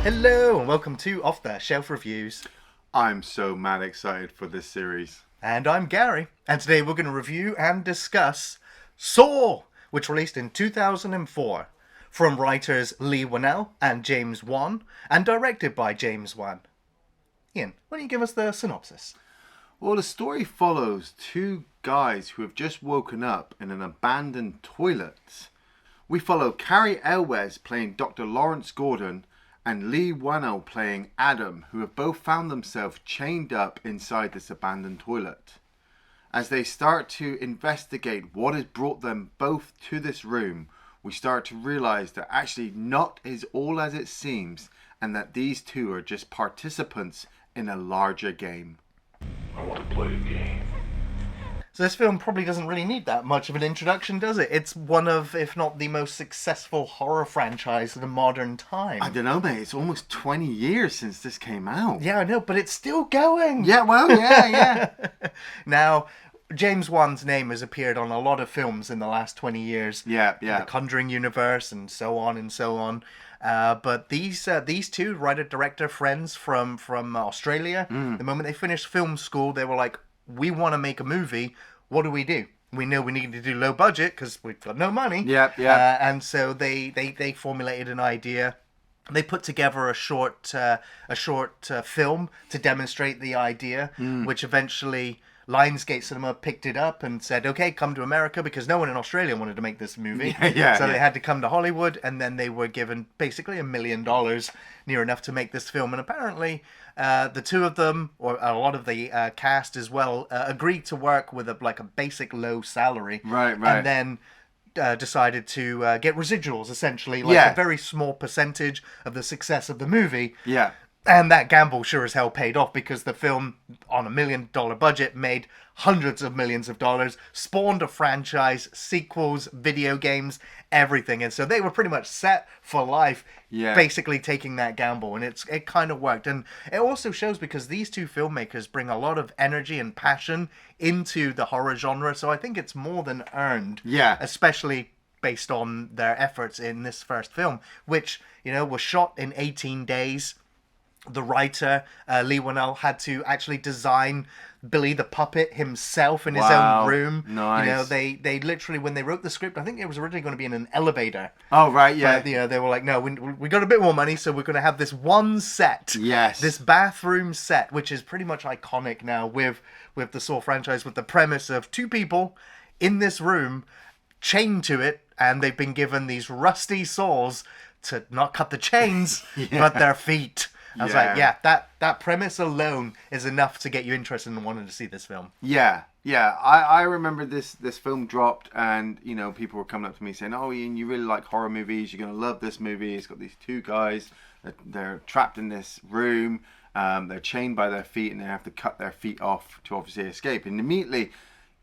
Hello and welcome to Off the Shelf Reviews. I'm so mad excited for this series. And I'm Gary. And today we're going to review and discuss Saw, which released in 2004. From writers Leigh Whannell and James Wan, and directed by James Wan. Iain, why don't you give us the synopsis? Well, the story follows two guys who have just woken up in an abandoned toilet. We follow Cary Elwes playing Dr. Lawrence Gordon and Leigh Whannell playing Adam, who have both found themselves chained up inside this abandoned toilet. As they start to investigate what has brought them both to this room, we start to realise that actually not is all as it seems, and that these two are just participants in a larger game. I want to play a game. So this film probably doesn't really need that much of an introduction, does it? It's one of, if not the most successful horror franchise of the modern time. I don't know, mate. It's almost 20 years since this came out. Yeah, I know, but it's still going. Yeah, well, yeah. Now, James Wan's name has appeared on a lot of films in the last 20 years. Yeah. The Conjuring universe and so on and so on. But these two writer-director friends from Australia, the moment they finished film school, they were like, we want to make a movie. What do? We know we need to do low budget because we've got no money. Yeah. And so they formulated an idea. They put together a short film to demonstrate the idea, which eventually Lionsgate Cinema picked it up and said, okay, come to America, because no one in Australia wanted to make this movie. So they had to come to Hollywood, and then they were given basically $1 million, near enough to make this film. And apparently the two of them, or a lot of the cast as well, agreed to work with a basic low salary. Right. And then decided to get residuals, essentially, a very small percentage of the success of the movie. Yeah. And that gamble sure as hell paid off, because the film, on $1 million budget, made hundreds of millions of dollars, spawned a franchise, sequels, video games, everything. And so they were pretty much set for life, basically taking that gamble. And it kind of worked. And it also shows, because these two filmmakers bring a lot of energy and passion into the horror genre. So I think it's more than earned. Yeah. Especially based on their efforts in this first film, which, was shot in 18 days. The writer, Leigh Whannell, had to actually design Billy the puppet himself in his own room. Nice. They literally, when they wrote the script, I think it was originally going to be in an elevator. Oh, right, yeah. But, they were like, no, we got a bit more money, so we're going to have this one set. Yes. This bathroom set, which is pretty much iconic now with the Saw franchise, with the premise of two people in this room, chained to it, and they've been given these rusty saws to not cut the chains, but their feet. I was like, that premise alone is enough to get you interested in wanting to see this film. Yeah. I remember this film dropped, and people were coming up to me saying, "Oh, Iain, you really like horror movies. You're gonna love this movie. It's got these two guys. They're trapped in this room. They're chained by their feet, and they have to cut their feet off to obviously escape." And immediately,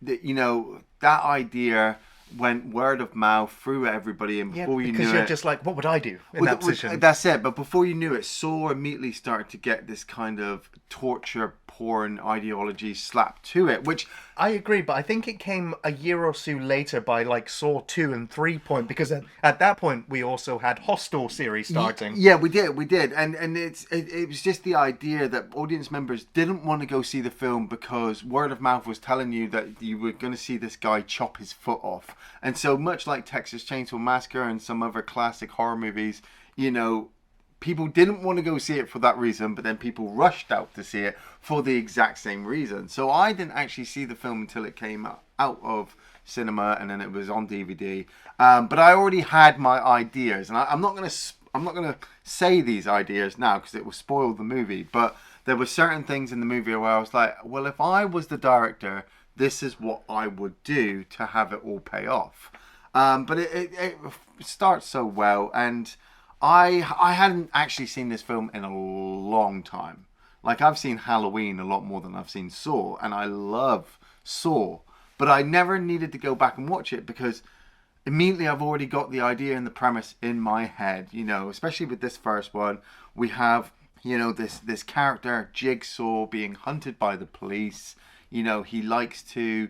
that idea went word of mouth through everybody, and before you knew it, because you're just like, what would I do in that position? That's it. But before you knew it, Saw immediately started to get this kind of torture porn ideology slapped to it, which I agree, but I think it came a year or so later by Saw 2 and 3 point, because at that point we also had Hostel series starting. Yeah, we did, and it was just the idea that audience members didn't want to go see the film because word of mouth was telling you that you were going to see this guy chop his foot off, and so much like Texas Chainsaw Massacre and some other classic horror movies, people didn't want to go see it for that reason, but then people rushed out to see it for the exact same reason. So I didn't actually see the film until it came out of cinema, and then it was on DVD. But I already had my ideas, and I'm not gonna say these ideas now because it will spoil the movie. But there were certain things in the movie where I was like, well, if I was the director, this is what I would do to have it all pay off. But it starts so well, and I hadn't actually seen this film in a long time. I've seen Halloween a lot more than I've seen Saw, and I love Saw, but I never needed to go back and watch it because immediately I've already got the idea and the premise in my head, especially with this first one. We have, this character, Jigsaw, being hunted by the police. He likes to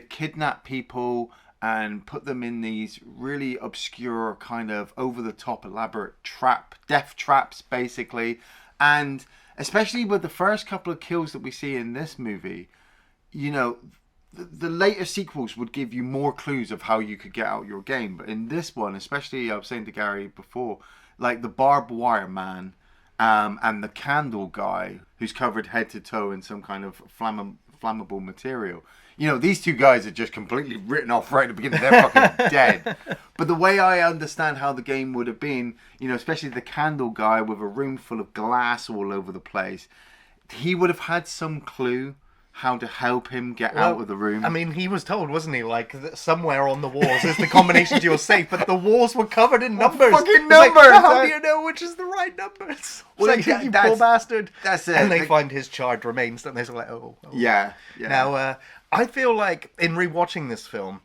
kidnap people, and put them in these really obscure, kind of over-the-top, elaborate death traps, basically. And especially with the first couple of kills that we see in this movie, you know, the later sequels would give you more clues of how you could get out your game. But in this one, especially, I was saying to Cary before, like the barbed wire man and the candle guy who's covered head to toe in some kind of flammable material. You know, these two guys are just completely written off right at the beginning. They're fucking dead. But the way I understand how the game would have been, you know, especially the candle guy with a room full of glass all over the place, he would have had some clue how to help him get out of the room. I mean, he was told, wasn't he, like, that somewhere on the walls is the combination to your safe, but the walls were covered in numbers. Fucking numbers! numbers! How do you know which is the right numbers? Well, It's like, you poor bastard. That's it. And they find his charred remains, and they're like, oh. Yeah. Now, I feel like, in rewatching this film,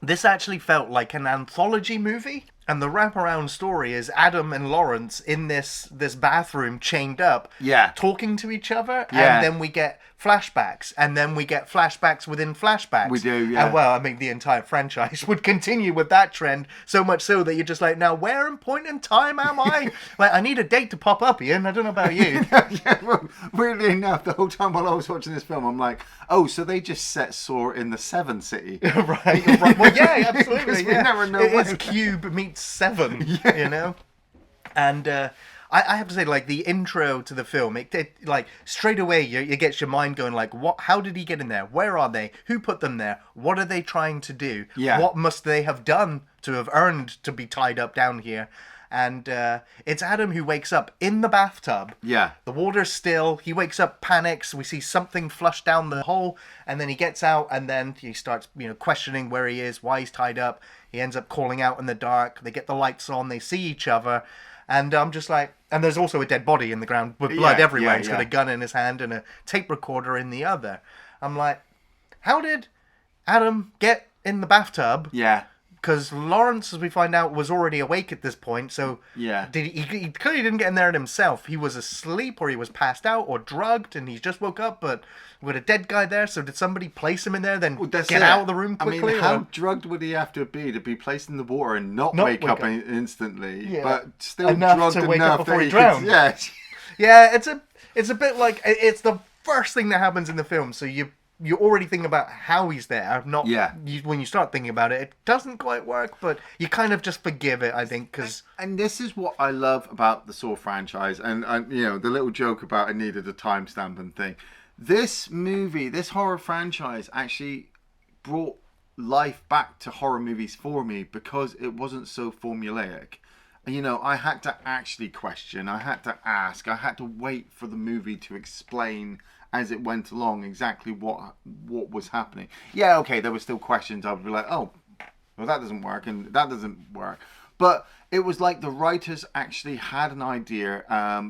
this actually felt like an anthology movie. And the wraparound story is Adam and Lawrence in this bathroom chained up, talking to each other, and then we get flashbacks, and then we get flashbacks within flashbacks. We do, yeah. And well, I mean, the entire franchise would continue with that trend, so much so that you're just like, now where in point in time am I? Like, I need a date to pop up, Iain. I don't know about you. Well, weirdly enough, the whole time while I was watching this film, I'm like, oh, so they just set Saw in the 7 city. right. Well, yeah, absolutely. We never know It's Cube meets 7, you know? And I have to say, like, the intro to the film, it like, straight away, it gets your mind going, like, what? How did he get in there? Where are they? Who put them there? What are they trying to do? Yeah. What must they have done to have earned to be tied up down here? And it's Adam who wakes up in the bathtub. Yeah. The water's still. He wakes up, panics. We see something flush down the hole, and then he gets out, and then he starts, questioning where he is, why he's tied up. He ends up calling out in the dark. They get the lights on. They see each other. And I'm just like... And there's also a dead body in the ground with blood everywhere. He's got a gun in his hand and a tape recorder in the other. I'm like, how did Adam get in the bathtub? Yeah. Because Lawrence, as we find out, was already awake at this point. So yeah, he clearly didn't get in there himself. He was asleep, or he was passed out, or drugged, and he just woke up. But with a dead guy there, so did somebody place him in there, then get out of the room quickly? I mean, how drugged would he have to be placed in the water and not wake up instantly? Yeah. But still enough drugged to wake enough up before that he drowned. Yeah. Yeah, it's a bit like, it's the first thing that happens in the film. So you already think about how he's there, not when you start thinking about it. It doesn't quite work, but you kind of just forgive it, I think, because... And this is what I love about the Saw franchise, and the little joke about it needed a timestamp and thing. This movie, this horror franchise, actually brought life back to horror movies for me because it wasn't so formulaic. I had to actually question, I had to ask, I had to wait for the movie to explain as it went along exactly what was happening. Yeah, okay, there were still questions. I would be like, oh, well, that doesn't work and that doesn't work. But it was like the writers actually had an idea,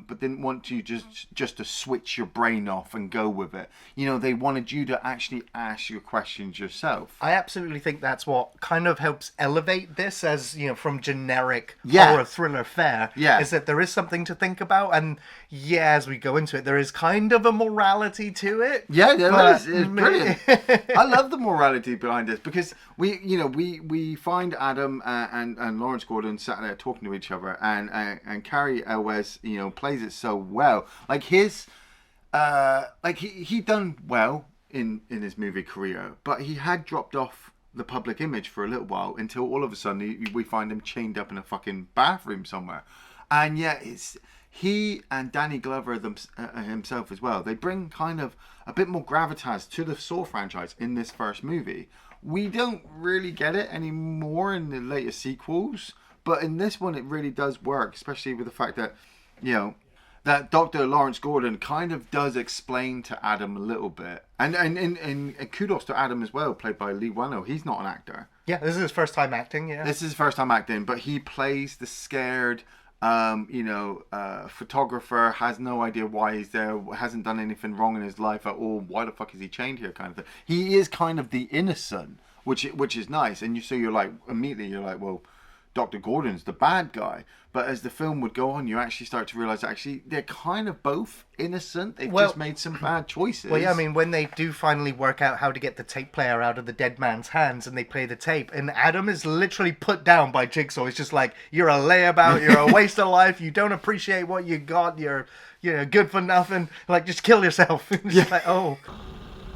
but didn't want you just to switch your brain off and go with it. They wanted you to actually ask your questions yourself. I absolutely think that's what kind of helps elevate this as, from generic horror thriller fare. Yeah. Is that there is something to think about, and as we go into it, there is kind of a morality to it. Yeah, it's brilliant. I love the morality behind this because we find Adam and Lawrence Gordon sat there talking to each other, and Cary Elwes, plays it so well. Like his, he done well in his movie career, but he had dropped off the public image for a little while until all of a sudden we find him chained up in a fucking bathroom somewhere, and it's he and Danny Glover himself as well. They bring kind of a bit more gravitas to the Saw franchise in this first movie. We don't really get it anymore in the later sequels. But in this one, it really does work, especially with the fact that, that Dr. Lawrence Gordon kind of does explain to Adam a little bit. And kudos to Adam as well, played by Leigh Whannell. He's not an actor. Yeah, this is his first time acting, This is his first time acting, but he plays the scared, photographer, has no idea why he's there, hasn't done anything wrong in his life at all. Why the fuck is he chained here kind of thing. He is kind of the innocent, which is nice. And you're like, immediately you're like, well... Dr. Gordon's the bad guy. But as the film would go on, you actually start to realise actually they're kind of both innocent. They've just made some bad choices. Well, yeah, I mean, when they do finally work out how to get the tape player out of the dead man's hands and they play the tape, and Adam is literally put down by Jigsaw. He's just like, you're a layabout, you're a waste of life, you don't appreciate what you got, you're good for nothing, like, just kill yourself. Just like, oh.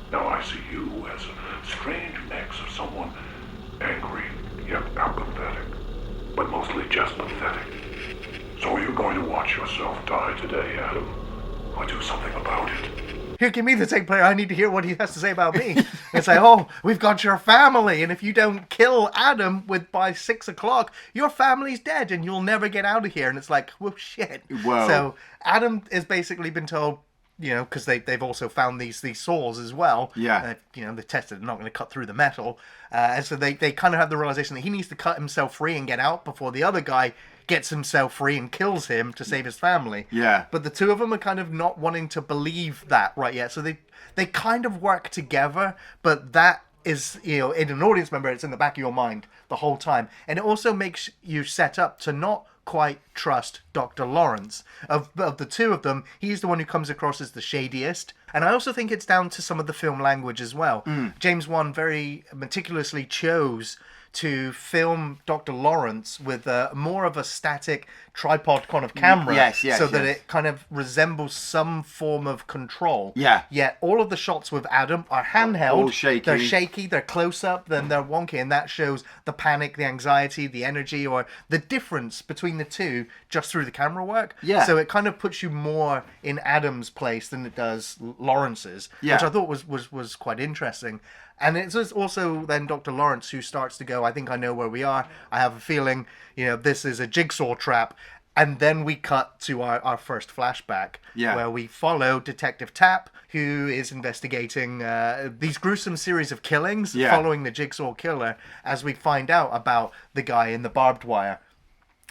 Now I see you as a strange mix of someone angry, yet apathetic, but mostly just pathetic. So are you going to watch yourself die today, Adam? Or do something about it? Here, give me the tape player. I need to hear what he has to say about me. It's like, oh, we've got your family, and if you don't kill Adam by 6 o'clock, your family's dead, and you'll never get out of here. And it's like, well, shit. Whoa. So Adam has basically been told, because they've also found these saws as well. Yeah. They tested, they're not going to cut through the metal. And so they kind of have the realization that he needs to cut himself free and get out before the other guy gets himself free and kills him to save his family. Yeah. But the two of them are kind of not wanting to believe that right yet. So they kind of work together, but that is, in an audience member, it's in the back of your mind the whole time. And it also makes you set up to not quite trust Dr. Lawrence. Of the two of them, he's the one who comes across as the shadiest. And I also think it's down to some of the film language as well. James Wan very meticulously chose to film Dr. Lawrence with more of a static tripod kind of camera, so that it kind of resembles some form of control. Yeah. Yet all of the shots with Adam are handheld. All shaky. They're shaky, they're close up, then they're wonky, and that shows the panic, the anxiety, the energy, or the difference between the two just through the camera work. Yeah. So it kind of puts you more in Adam's place than it does Lawrence's, which I thought was quite interesting. And it's also then Dr. Lawrence who starts to go, I think I know where we are. I have a feeling, this is a jigsaw trap. And then we cut to our first flashback, where we follow Detective Tapp, who is investigating these gruesome series of killings, following the jigsaw killer, as we find out about the guy in the barbed wire.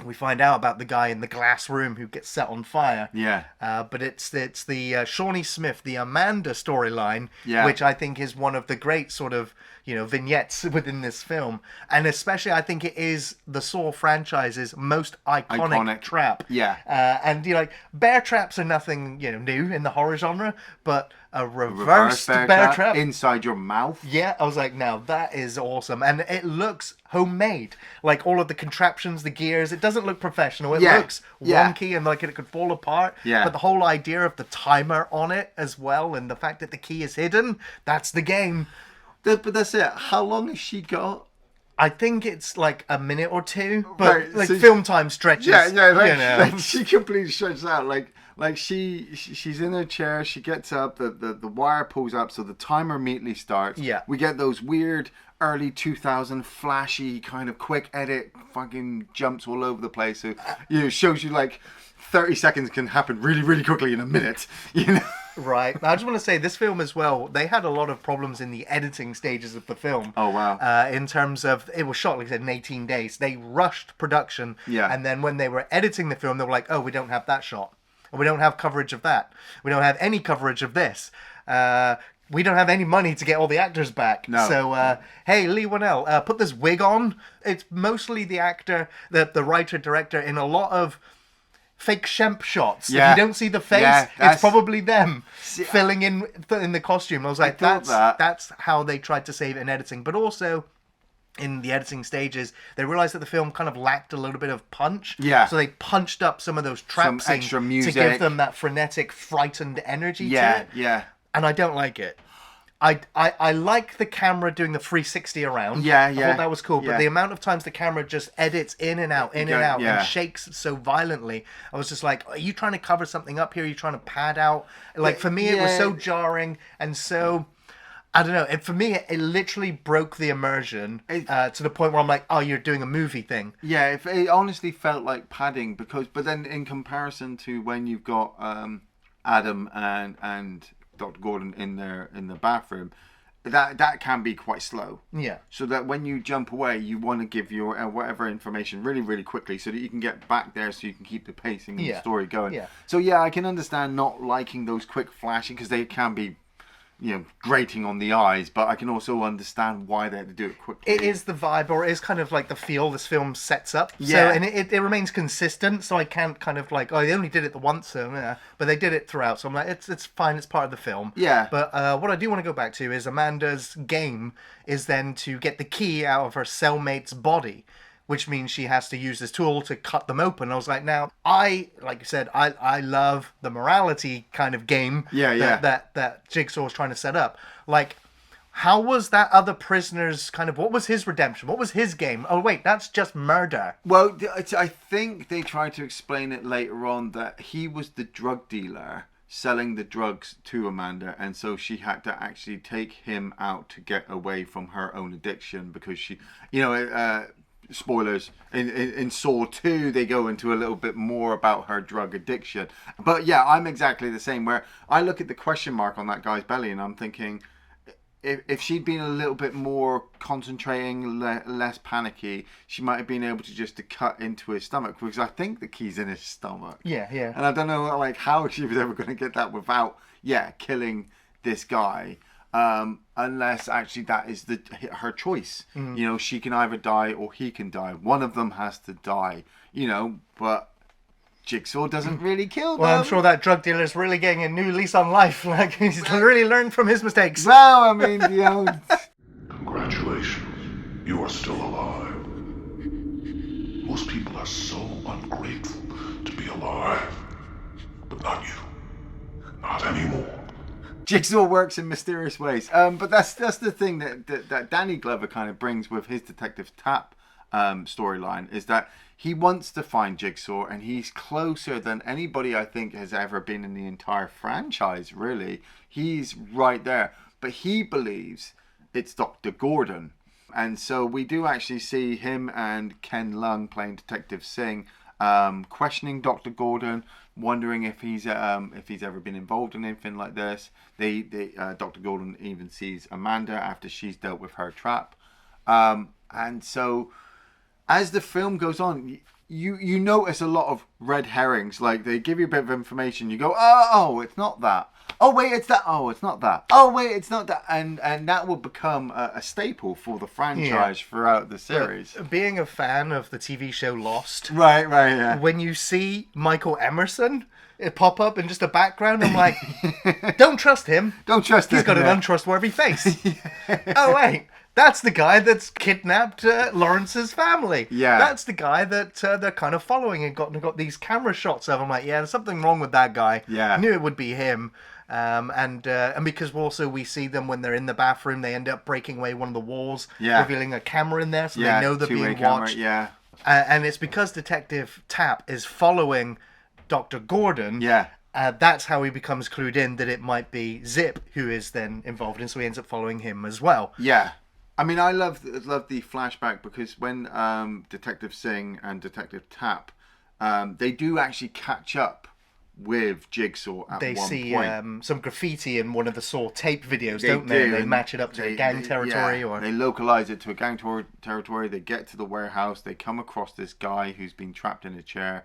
We find out about the guy in the glass room who gets set on fire. Yeah. But it's the Shawnee Smith, the Amanda storyline, Yeah. which I think is one of the great sort of, vignettes within this film. And especially I think it is the Saw franchise's most iconic trap. Yeah. And, bear traps are nothing, new in the horror genre, but a reversed bear trap inside your mouth. Yeah, I was like, now that is awesome. And it looks homemade. Like all of the contraptions, the gears, it doesn't look professional. It looks wonky and like it could fall apart. Yeah. But the whole idea of the timer on it as well, and the fact that the key is hidden, that's the game. But that's it. How long has she got? I think it's like a minute or two, but film time stretches. Like she completely stretches out. Like she's in her chair, she gets up, the wire pulls up, so the timer immediately starts. Yeah. We get those weird early 2000 flashy kind of quick edit fucking jumps all over the place. So it shows you like 30 seconds can happen really, really quickly in a minute. Right. I just want to say this film as well, they had a lot of problems in the editing stages of the film. Oh, wow. In terms of, it was shot, like I said, in 18 days. They rushed production. Yeah. And then when they were editing the film, they were like, oh, we don't have that shot. We don't have coverage of that. We don't have any coverage of this. We don't have any money to get all the actors back. No. So, hey, Leigh Whannell, put this wig on. It's mostly the actor, the writer-director in a lot of fake Shemp shots. Yeah. If you don't see the face, it's probably them filling in the costume. I was like, that's how they tried to save it in editing. But also, in the editing stages, they realized that the film kind of lacked a little bit of punch. Yeah. So they punched up some of those trap scenes extra music to give them that frenetic, frightened energy to it. Yeah. And I don't like it. I like the camera doing the 360 around. I thought that was cool. Yeah. But the amount of times the camera just edits in and out, and shakes so violently, I was just like, are you trying to cover something up here? Are you trying to pad out? Like, for me, it was so jarring and so... I don't know. For me, it literally broke the immersion to the point where I'm like, oh, you're doing a movie thing. Yeah, it honestly felt like padding but then in comparison to when you've got Adam and Dr. Gordon in the bathroom, that can be quite slow. Yeah. So that when you jump away, you want to give your whatever information really, really quickly so that you can get back there so you can keep the pacing and the story going. Yeah. So yeah, I can understand not liking those quick flashing because they can be grating on the eyes, but I can also understand why they had to do it quickly. It is the vibe, or it is kind of like the feel this film sets up. Yeah. So, and it remains consistent, so I can't kind of like, oh, they only did it the once, so yeah. But they did it throughout, so I'm like, it's fine, it's part of the film. Yeah. But what I do want to go back to is Amanda's game is then to get the key out of her cellmate's body, which means she has to use this tool to cut them open. I was like, now, like you said, I love the morality kind of game that Jigsaw was trying to set up. Like, how was that other prisoner's kind of, what was his redemption? What was his game? Oh, wait, that's just murder. Well, I think they tried to explain it later on that he was the drug dealer selling the drugs to Amanda, and so she had to actually take him out to get away from her own addiction because she, spoilers, in Saw 2 they go into a little bit more about her drug addiction. But yeah, I'm exactly the same, where I look at the question mark on that guy's belly and I'm thinking, if she'd been a little bit more concentrating, less panicky, she might have been able to cut into his stomach, because I think the key's in his stomach. Yeah. And I don't know how she was ever going to get that without killing this guy. Unless actually that is her choice. She can either die or he can die. One of them has to die. But Jigsaw doesn't really kill them. Well, I'm sure that drug dealer's really getting a new lease on life. Like, he's really learned from his mistakes. Well, I mean, Congratulations, you are still alive. Most people are so ungrateful to be alive. But not you. Not anymore. Jigsaw works in mysterious ways. But that's the thing that Danny Glover kind of brings with his Detective Tapp storyline, is that he wants to find Jigsaw, and he's closer than anybody I think has ever been in the entire franchise, really. He's right there. But he believes it's Dr. Gordon. And so we do actually see him and Ken Lung, playing Detective Singh, questioning Dr. Gordon, wondering if he's ever been involved in anything like this. Dr. Gordon even sees Amanda after she's dealt with her trap. And so as the film goes on, you notice a lot of red herrings. Like, they give you a bit of information, you go, oh, it's not that. Oh, wait, it's that. Oh, it's not that. Oh, wait, it's not that. And that will become a staple for the franchise throughout the series. But being a fan of the TV show Lost. Right, yeah. When you see Michael Emerson pop up in just a background, I'm like, don't trust him. Don't trust him. He's got an untrustworthy face. Oh, wait. That's the guy that's kidnapped Lawrence's family. Yeah. That's the guy that they're kind of following and got these camera shots of. I'm like, yeah, there's something wrong with that guy. Yeah. I knew it would be him. And because also we see them when they're in the bathroom, they end up breaking away one of the walls, revealing a camera in there, so they know they're being watched. Yeah. And it's because Detective Tapp is following Dr. Gordon. Yeah. That's how he becomes clued in that it might be Zip who is then involved in, so he ends up following him as well. Yeah. I mean, I love the flashback, because when Detective Singh and Detective Tapp, they do actually catch up with Jigsaw at one point. They see some graffiti in one of the Saw tape videos, don't they? They match it up to a gang territory. Or they localize it to a gang territory. They get to the warehouse. They come across this guy who's been trapped in a chair.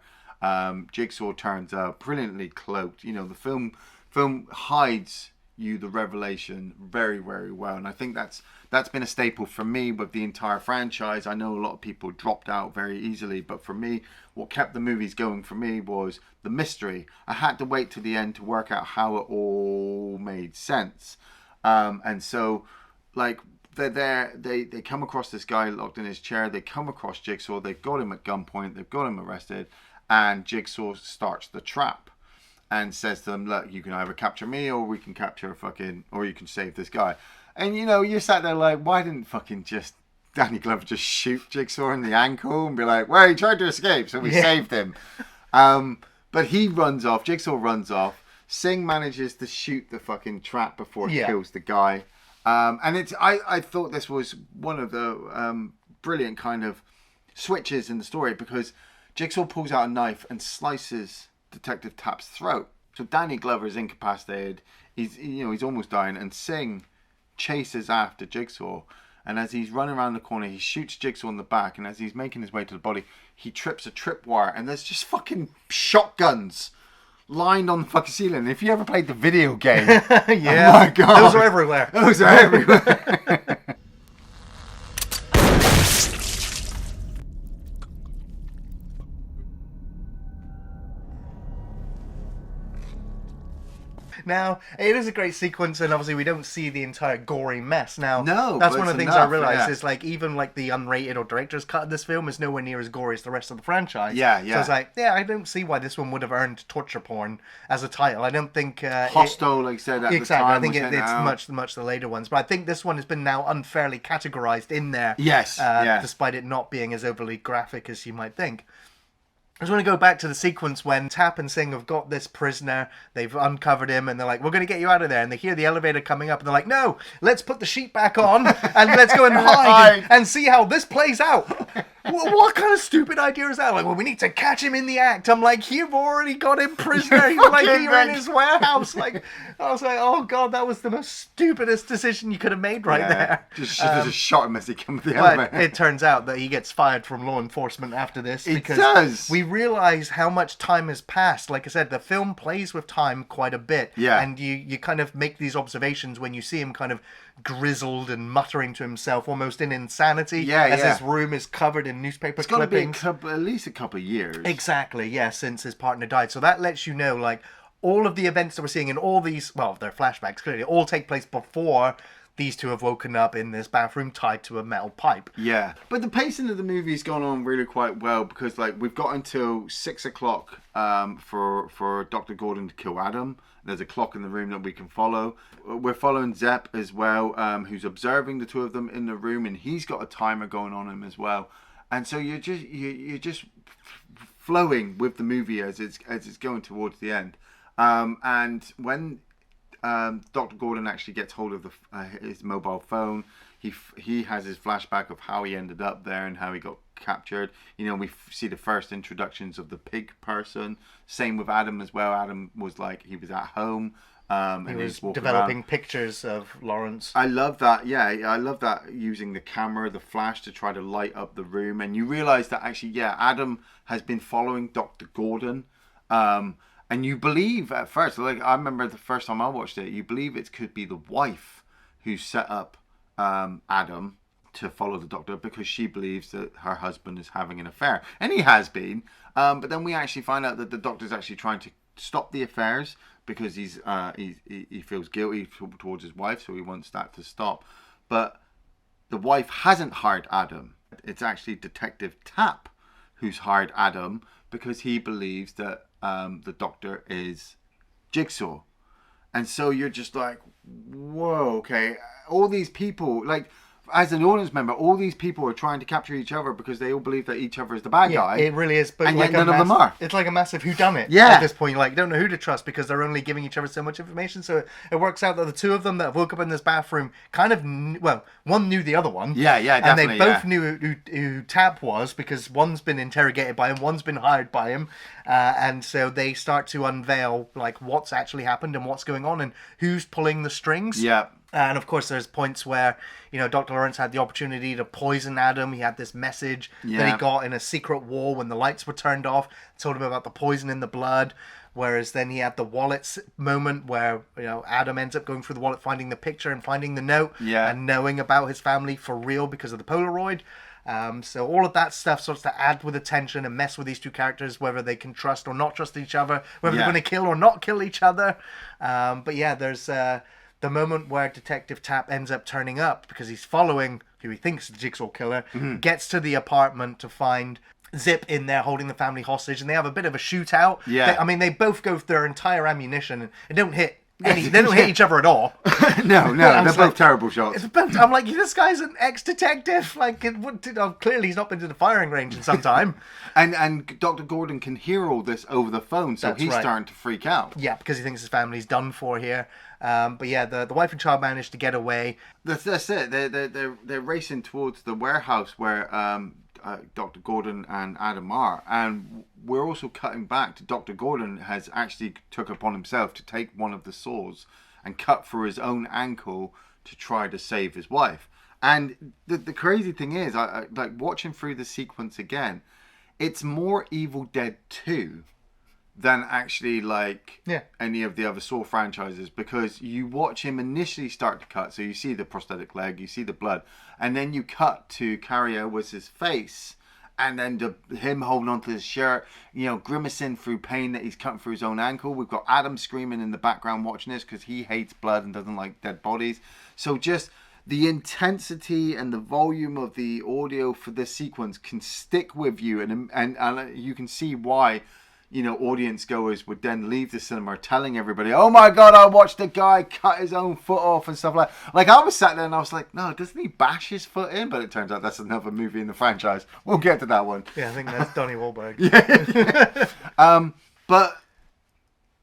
Jigsaw turns up, brilliantly cloaked. The film hides you the revelation very, very well, and I think that's been a staple for me with the entire franchise. I know a lot of people dropped out very easily, but for me, what kept the movies going for me was the mystery. I had to wait to the end to work out how it all made sense. And so, like, they're there, they come across this guy locked in his chair, they come across Jigsaw, they've got him at gunpoint, they've got him arrested, and Jigsaw starts the trap and says to them, look, you can either capture me, or we can capture or you can save this guy. And you sat there like, why didn't fucking just Danny Glover just shoot Jigsaw in the ankle and be like, well, he tried to escape, so we saved him. But he runs off, Jigsaw runs off, Singh manages to shoot the fucking trap before it kills the guy. And I thought this was one of the brilliant kind of switches in the story, because Jigsaw pulls out a knife and slices Detective Tapp's throat. So Danny Glover is incapacitated. He's almost dying, and Singh chases after Jigsaw. And as he's running around the corner, he shoots Jigsaw in the back. And as he's making his way to the body, he trips a tripwire, and there's just fucking shotguns lined on the fucking ceiling. If you ever played the video game, Yeah, oh my God. those are everywhere. Those are everywhere. Now, it is a great sequence, and obviously we don't see the entire gory mess. Now, No, that's but one of the it's things I enough, realized yeah. is like even like the unrated or director's cut of this film is nowhere near as gory as the rest of the franchise. Yeah, So yeah. it's like, yeah, I don't see why this one would have earned torture porn as a title. I don't think Hostel, like I said, at exactly. the time. I think was it's sent out. much the later ones, but I think this one has been now unfairly categorized in there. Yes, yeah. Despite it not being as overly graphic as you might think. I just want to go back to the sequence when Tap and Singh have got this prisoner, they've uncovered him, and they're like, we're going to get you out of there. And they hear the elevator coming up, and they're like, no, let's put the sheet back on, and let's go and hide and see how this plays out. What kind of stupid idea is that? Like, well, we need to catch him in the act. I'm like, you've already got him prisoner. You're like, you're in his warehouse. Like, I was like, oh God, that was the most stupidest decision you could have made right there. Just shot him as he came with the But elevator. it turns out that he gets fired from law enforcement after this. It Because does. we realize how much time has passed. Like I said, the film plays with time quite a bit. Yeah. And you kind of make these observations when you see him kind of grizzled and muttering to himself almost in insanity. Yeah, as yeah. his room is covered in newspaper It's got to be clippings. at least a couple of years. Exactly, yeah, since his partner died. So that lets you know, like, all of the events that we're seeing in all these, well, they're flashbacks, clearly, all take place before these two have woken up in this bathroom tied to a metal pipe. Yeah, but the pacing of the movie's gone on really quite well because, like, we've got until 6 o'clock for Dr. Gordon to kill Adam. There's a clock in the room that we can follow. We're following Zepp as well, who's observing the two of them in the room, and he's got a timer going on him as well. And so you're just flowing with the movie as it's going towards the end. And when Dr. Gordon actually gets hold of his mobile phone, he has his flashback of how he ended up there and how he got captured. You know, we see the first introductions of the pig person. Same with Adam as well. Adam was like, he was at home. And He was walking developing around. pictures of Lawrence. I love that. Yeah, I love that, using the camera, the flash to try to light up the room. And you realize that actually, yeah, Adam has been following Dr. Gordon. And you believe at first, like I remember the first time I watched it, you believe it could be the wife who set up Adam to follow the doctor because she believes that her husband is having an affair. And he has been. But then we actually find out that the doctor's actually trying to stop the affairs because he feels guilty towards his wife, so he wants that to stop. But the wife hasn't hired Adam. It's actually Detective Tapp who's hired Adam because he believes that the doctor is Jigsaw. And so you're just like, whoa, okay. All these people, like, as an audience member, all these people are trying to capture each other because they all believe that each other is the bad guy. It really is. But And like yet none of them are. It's like a massive whodunit. Yeah. At this point, you like don't know who to trust because they're only giving each other so much information. So it works out that the two of them that woke up in this bathroom kind of one knew the other one. Yeah, definitely. And they both knew who Tap was because one's been interrogated by him, one's been hired by him, and so they start to unveil like what's actually happened and what's going on and who's pulling the strings. Yeah. And of course, there's points where, you know, Dr. Lawrence had the opportunity to poison Adam. He had this message that he got in a secret wall when the lights were turned off. Told him about the poison in the blood. Whereas then he had the wallet moment where, you know, Adam ends up going through the wallet, finding the picture and finding the note. Yeah. And knowing about his family for real because of the Polaroid. So all of that stuff starts to add with the tension and mess with these two characters, whether they can trust or not trust each other, whether they're going to kill or not kill each other. But yeah, there's... the moment where Detective Tapp ends up turning up because he's following who he thinks is the Jigsaw killer, gets to the apartment to find Zip in there holding the family hostage, and they have a bit of a shootout. Yeah. They both go through their entire ammunition and don't hit they don't hit each other at all. No, they're both terrible shots. I'm like, this guy's an ex-detective. Like, clearly he's not been to the firing range in some time. and Dr. Gordon can hear all this over the phone, so he's starting to freak out. Yeah, because he thinks his family's done for here. But yeah, the wife and child managed to get away. That's it. They're racing towards the warehouse where Dr. Gordon and Adam are, and we're also cutting back to Dr. Gordon has actually took upon himself to take one of the saws and cut through his own ankle to try to save his wife. And the crazy thing is, I like watching through the sequence again, it's more Evil Dead 2 than actually like Yeah. any of the other Saw franchises, because you watch him initially start to cut, so you see the prosthetic leg, you see the blood, and then you cut to Cary Elwes' face, and then him holding onto his shirt, you know, grimacing through pain that he's cutting through his own ankle. We've got Adam screaming in the background watching this because he hates blood and doesn't like dead bodies. So just the intensity and the volume of the audio for this sequence can stick with you, and you can see why, you know, audience goers would then leave the cinema telling everybody, "Oh my god, I watched a guy cut his own foot off," and stuff like I was sat there and I was like, "No, doesn't he bash his foot in?" But it turns out that's another movie in the franchise. We'll get to that one. Yeah, I think that's Donnie Wahlberg. Yeah. But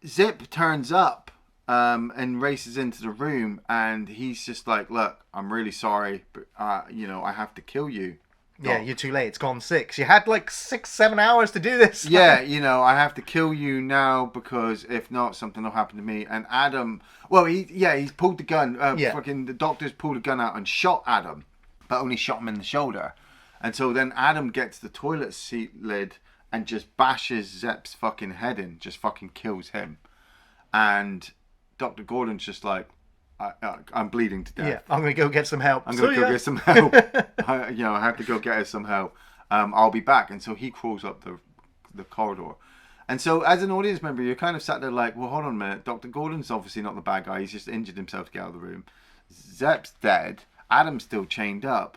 Zip turns up and races into the room, and he's just like, "Look, I'm really sorry, but you know, I have to kill you." Yeah, you're too late. It's gone 6. You had like 6-7 hours to do this. Yeah, you know, I have to kill you now because if not, something will happen to me. And Adam, well, he's pulled the gun. Fucking the doctors pulled a gun out and shot Adam, but only shot him in the shoulder. And so then Adam gets the toilet seat lid and just bashes Zep's fucking head in, just fucking kills him. And Dr. Gordon's just like, I'm bleeding to death. Yeah, I'm going to go get some help. I'm going to go get some help. I have to go get her some help. I'll be back. And so he crawls up the corridor. And so as an audience member, you're kind of sat there like, well, hold on a minute. Dr. Gordon's obviously not the bad guy. He's just injured himself to get out of the room. Zep's dead. Adam's still chained up.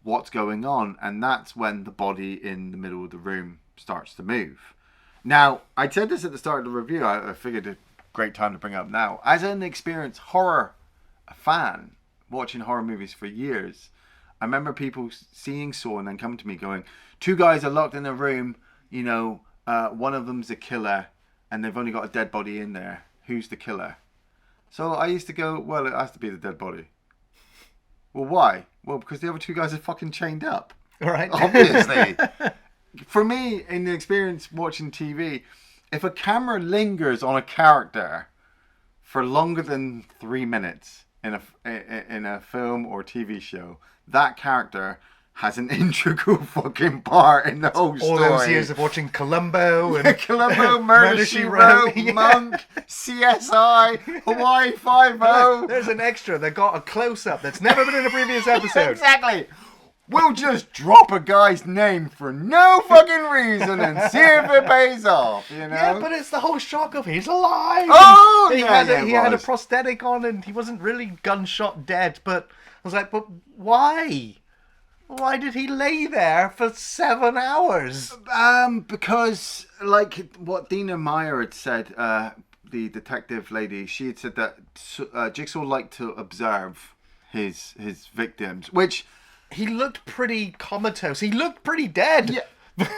What's going on? And that's when the body in the middle of the room starts to move. Now, I said this at the start of the review. I figured a great time to bring up now. As an experienced horror fan, watching horror movies for years, I remember people seeing Saw and then coming to me going, 2 guys are locked in a room, you know, one of them's a killer and they've only got a dead body in there. Who's the killer? So I used to go, well, it has to be the dead body. Well, why? Well, because the other 2 guys are fucking chained up. All right. Obviously. For me, in the experience watching TV, if a camera lingers on a character for longer than 3 minutes in a film or TV show, that character has an integral fucking part in the whole story. All those years of watching Columbo and Columbo, Murder, She Wrote, Monk, CSI, Hawaii Five-0. There's an extra that got a close-up that's never been in a previous episode. Exactly. We'll just drop a guy's name for no fucking reason and see if it pays off, you know? Yeah, but it's the whole shock of he's alive. Oh, he yeah, he had a prosthetic on and he wasn't really gunshot dead. But I was like, but why? Why did he lay there for 7 hours? Because, like what Dina Meyer had said, the detective lady, she had said that Jigsaw liked to observe his victims, which... He looked pretty comatose. He looked pretty dead. Yeah.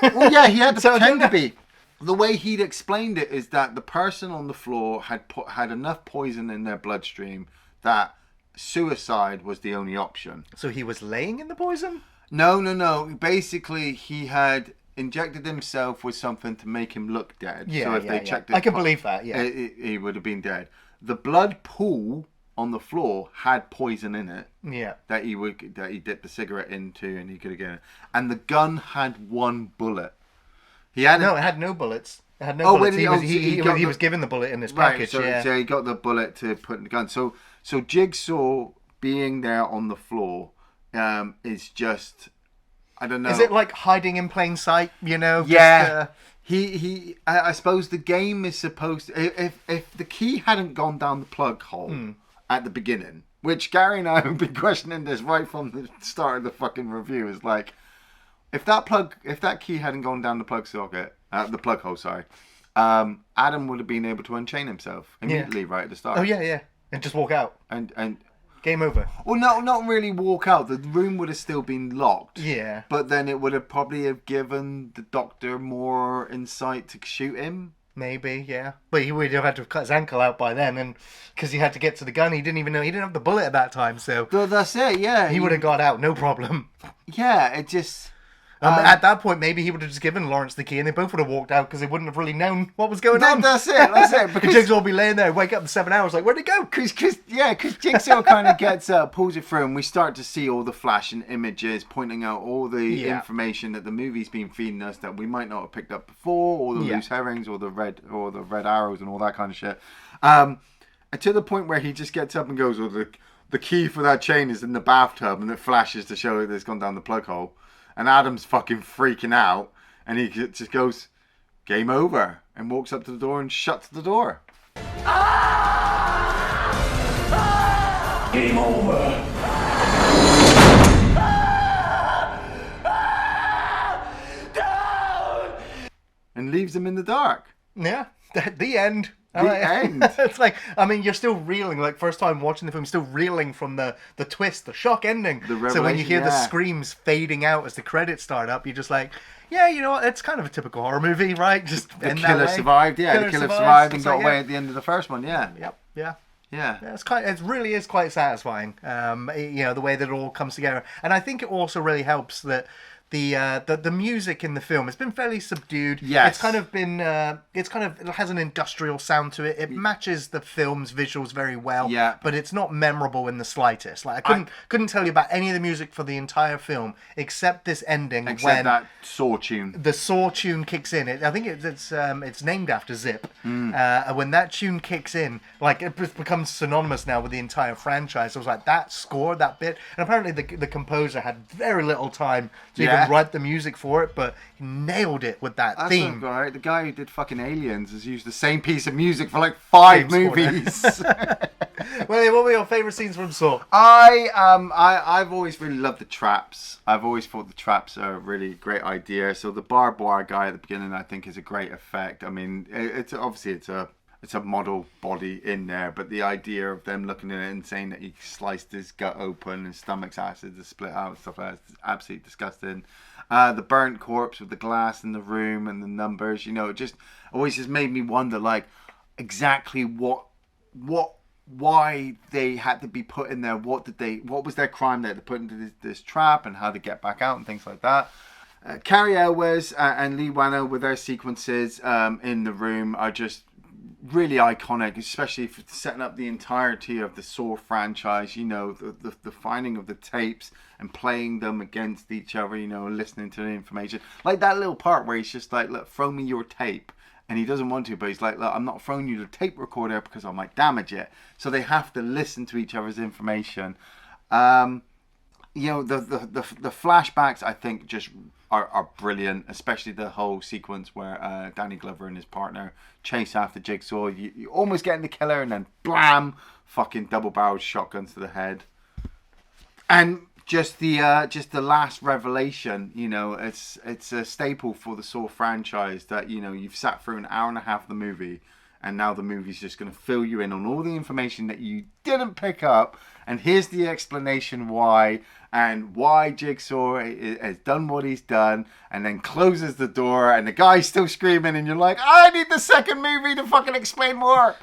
Well, yeah, he had to pretend to be. The way he'd explained it is that the person on the floor had enough poison in their bloodstream that suicide was the only option. So he was laying in the poison? No. Basically, he had injected himself with something to make him look dead. Yeah, so if they checked it, I can believe that, yeah. He would have been dead. The blood pool on the floor had poison in it. Yeah. That he dipped the cigarette into and he could have gotten it. And the gun had 1 bullet. It had no bullets. It had no bullets. He was given the bullet in his package. Right, so he got the bullet to put in the gun. So Jigsaw being there on the floor is just, I don't know. Is it like hiding in plain sight, you know? Yeah. I suppose the game is supposed to, if the key hadn't gone down the plug hole at the beginning, which Gary and I have been questioning this right from the start of the fucking review, is like, if that key hadn't gone down the plug hole, Adam would have been able to unchain himself immediately right at the start. Oh yeah, and just walk out. And game over. Well, no, not really walk out. The room would have still been locked. Yeah. But then it would have probably have given the doctor more insight to shoot him. Maybe, yeah. But he would have had to have cut his ankle out by then, and because he had to get to the gun, he didn't have the bullet at that time, so... That's it, yeah. He would have got out, no problem. Yeah, it just... At that point, maybe he would have just given Lawrence the key and they both would have walked out because they wouldn't have really known what was going on. That's it. Because Jigsaw will be laying there, wake up in 7 hours, like, where'd it go? Because Jigsaw kind of gets pulls it through, and we start to see all the flashing images pointing out all the information that the movie's been feeding us that we might not have picked up before, all the loose herrings, or the red arrows, and all that kind of shit. And to the point where he just gets up and goes, "Well, the key for that chain is in the bathtub," and it flashes to show that it's gone down the plug hole. And Adam's fucking freaking out, and he just goes, "Game over," and walks up to the door and shuts the door. Game over. And leaves him in the dark. Yeah, the end. The end. It's like, I mean, you're still reeling, like, first time watching the film, still reeling from the twist, the shock ending. So when you hear the screams fading out as the credits start up, you're just like, yeah, you know what, it's kind of a typical horror movie, right? Just the killer survived, the killer survived and got away at the end of the first one, yeah. Yeah. Yeah, it really is quite satisfying. You know, the way that it all comes together, and I think it also really helps that the music in the film has been fairly subdued. Yes. It has an industrial sound to it. It matches the film's visuals very well. Yeah. But it's not memorable in the slightest. Like I couldn't tell you about any of the music for the entire film except this ending when that Saw tune. The Saw tune kicks in. I think it's named after Zip. When that tune kicks in, like, it becomes synonymous now with the entire franchise. So I was like, that score, that bit, and apparently the composer had very little time to even write the music for it, but he nailed it with that theme. Right. The guy who did fucking Aliens has used the same piece of music for like 5 movies. Well, what were your favourite scenes from Saw? I've always really loved the traps. I've always thought the traps are a really great idea. So the barbed wire guy at the beginning, I think, is a great effect. I mean, it's a model body in there, but the idea of them looking at it and saying that he sliced his gut open and stomach's acid to split out and stuff like that is absolutely disgusting. The burnt corpse with the glass in the room and the numbers, you know, it just always just made me wonder, like, exactly why they had to be put in there. What was their crime they had to put into this trap, and how to get back out and things like that. Cary Elwes and Leigh Whannell with their sequences in the room are just really iconic, especially for setting up the entirety of the Saw franchise. You know, the finding of the tapes and playing them against each other, you know, listening to the information. Like that little part where he's just like, look, throw me your tape. And he doesn't want to, but he's like, look, I'm not throwing you the tape recorder because I might damage it. So they have to listen to each other's information. You know, the flashbacks, I think, just are brilliant, especially the whole sequence where Danny Glover and his partner chase after Jigsaw. You almost getting the killer, and then blam, fucking double-barreled shotguns to the head. And just the last revelation, you know, it's a staple for the Saw franchise that, you know, you've sat through an hour and a half of the movie, and now the movie's just going to fill you in on all the information that you didn't pick up, and here's the explanation why, and why Jigsaw has done what he's done, and then closes the door, and the guy's still screaming, and you're like, I need the second movie to fucking explain more.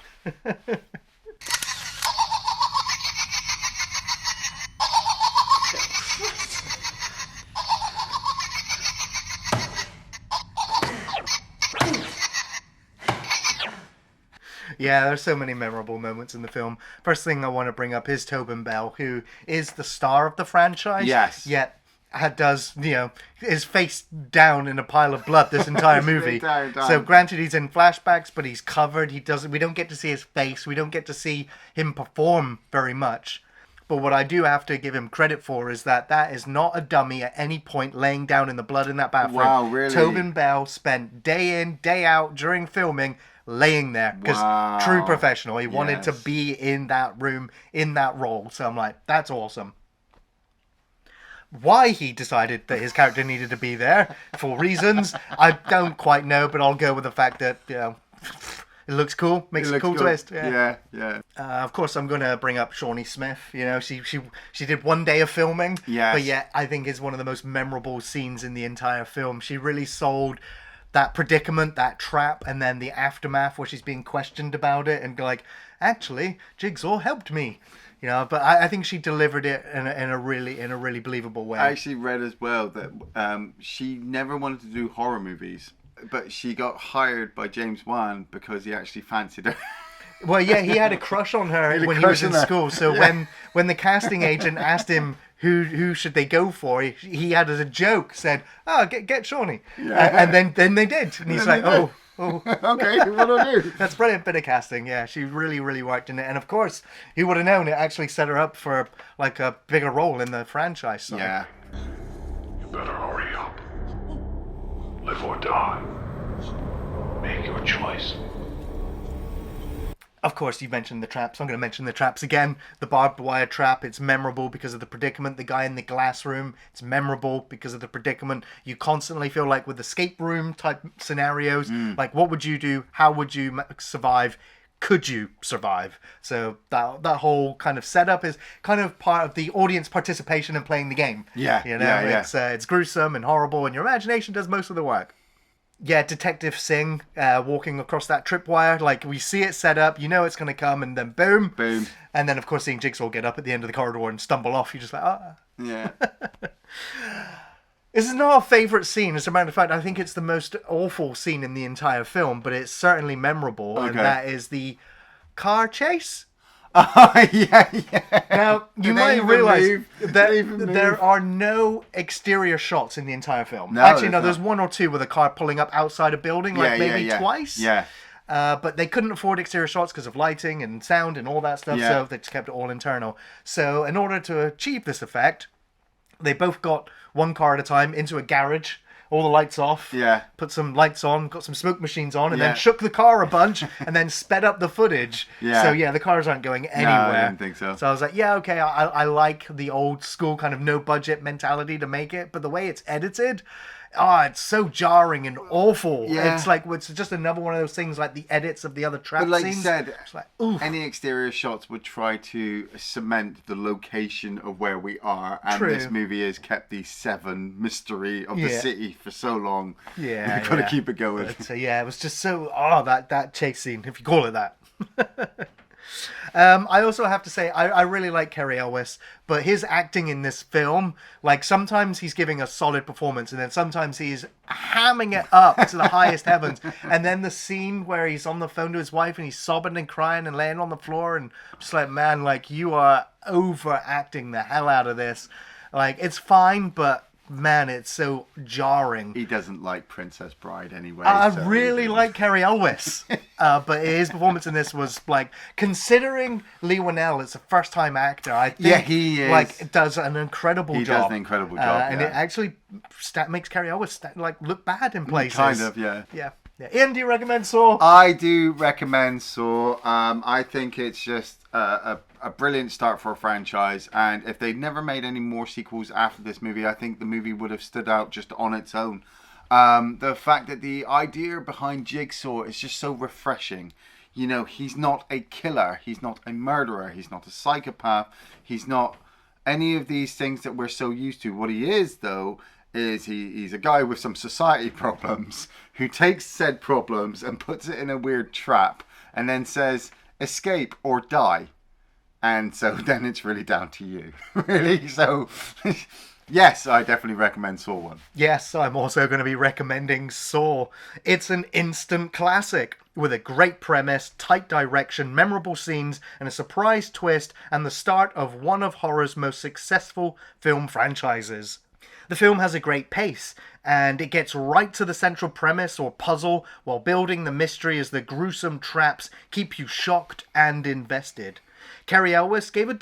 Yeah, there's so many memorable moments in the film. First thing I want to bring up is Tobin Bell, who is the star of the franchise. Yes. Yet does, you know, is face down in a pile of blood this entire movie. So granted, he's in flashbacks, but he's covered. We don't get to see his face. We don't get to see him perform very much. But what I do have to give him credit for is that is not a dummy at any point laying down in the blood in that bathroom. Wow, really? Tobin Bell spent day in, day out during filming laying there because true professional. He wanted to be in that room, in that role. So I'm like, that's awesome. Why he decided that his character needed to be there, for reasons, I don't quite know, but I'll go with the fact that, you know, it looks cool, makes a cool twist. Yeah. Of course, I'm going to bring up Shawnee Smith. You know, she did one day of filming, but yet I think it's one of the most memorable scenes in the entire film. She really sold that predicament, that trap, and then the aftermath where she's being questioned about it and like, actually, Jigsaw helped me. You know, but I think she delivered it in a really believable way. I actually read as well that she never wanted to do horror movies, but she got hired by James Wan because he actually fancied her. Well, yeah, he had a crush on her when he was in school. So when the casting agent asked him who should they go for, he had as a joke said, "Oh, get Shawnee," and then they did, and he's like, "Oh." Okay, what do I do? That's brilliant bit of casting. Yeah, she really worked in it, and of course, who would have known it actually set her up for like a bigger role in the franchise. So. Yeah. You better hurry up. Live or die. Make your choice. Of course, you mentioned the traps. I'm going to mention the traps again. The barbed wire trap, it's memorable because of the predicament. The guy in the glass room, it's memorable because of the predicament. You constantly feel like with escape room type scenarios, like what would you do? How would you survive? Could you survive? So that whole kind of setup is kind of part of the audience participation in playing the game. Yeah, you know, yeah. It's gruesome and horrible, and your imagination does most of the work. Yeah, Detective Singh walking across that tripwire, like we see it set up, you know it's going to come, and then boom. Boom. And then, of course, seeing Jigsaw get up at the end of the corridor and stumble off, you're just like, ah. Yeah. This is not our favourite scene. As a matter of fact, I think it's the most awful scene in the entire film, but it's certainly memorable, and that is the car chase. Oh, yeah. Now, you might realise that there are no exterior shots in the entire film. No, Actually, no, not. there's one or two with a car pulling up outside a building, maybe twice. Yeah. But they couldn't afford exterior shots because of lighting and sound and all that stuff, so they just kept it all internal. So in order to achieve this effect, they both got one car at a time into a garage, all the lights off, put some lights on, got some smoke machines on, and then shook the car a bunch, and then sped up the footage. So the cars aren't going anywhere. No, I didn't think so. So I was like, yeah, okay, I like the old school kind of no budget mentality to make it, but the way it's edited, it's so jarring and awful. Yeah. It's like, it's just another one of those things like the edits of the other trap But like scenes. you said, It's like, oof. any exterior shots would try to cement the location of where we are, and True. this movie has kept the Seven mystery of the city for so long. Yeah, You've got to keep it going. But, it was just so, that chase scene, if you call it that. I also have to say, I really like Cary Elwes, but his acting in this film, like sometimes he's giving a solid performance, and then sometimes he's hamming it up to the highest heavens. And then the scene where he's on the phone to his wife and he's sobbing and crying and laying on the floor, and just like, man, like you are overacting the hell out of this. Like it's fine, but man, it's so jarring. He doesn't like Princess Bride anyway. I really like Cary Elwes, but his performance in this was like, considering Leigh Whannell is a first-time actor, I think he is. like does an incredible job. He does an incredible job, and it actually makes Cary Elwes like look bad in places. Kind of, yeah. Ian, do you recommend Saw? I do recommend Saw. I think it's just a brilliant start for a franchise, and if they'd never made any more sequels after this movie, I think the movie would have stood out just on its own. The fact that the idea behind Jigsaw is just so refreshing. You know, he's not a killer, he's not a murderer, he's not a psychopath, he's not any of these things that we're so used to. What he is, though, is he's a guy with some society problems who takes said problems and puts it in a weird trap and then says, escape or die. And so then it's really down to you. Really? So, yes, I definitely recommend Saw 1. Yes, I'm also going to be recommending Saw. It's an instant classic with a great premise, tight direction, memorable scenes, and a surprise twist, and the start of one of horror's most successful film franchises. The film has a great pace, and it gets right to the central premise or puzzle while building the mystery as the gruesome traps keep you shocked and invested. Cary Elwes gave a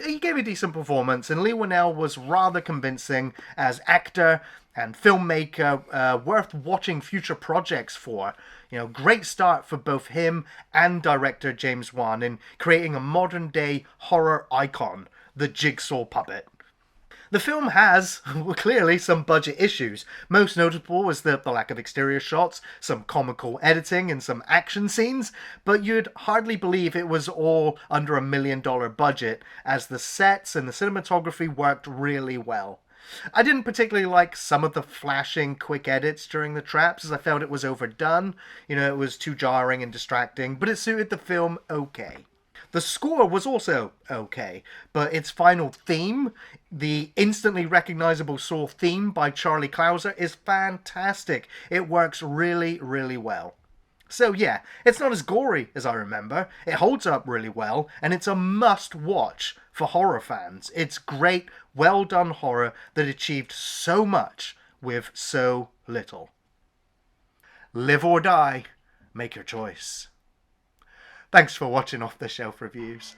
decent performance, and Leigh Whannell was rather convincing as actor and filmmaker, worth watching future projects for. You know, great start for both him and director James Wan in creating a modern-day horror icon, the Jigsaw puppet. The film has, clearly, some budget issues. Most notable was the lack of exterior shots, some comical editing, and some action scenes, but you'd hardly believe it was all under $1 million budget, as the sets and the cinematography worked really well. I didn't particularly like some of the flashing quick edits during the traps, as I felt it was overdone. You know, it was too jarring and distracting, but it suited the film okay. The score was also okay, but its final theme, the instantly recognizable Saw theme by Charlie Clouser, is fantastic. It works really, really well. So yeah, it's not as gory as I remember. It holds up really well, and it's a must-watch for horror fans. It's great, well-done horror that achieved so much with so little. Live or die, make your choice. Thanks for watching Off the Shelf Reviews.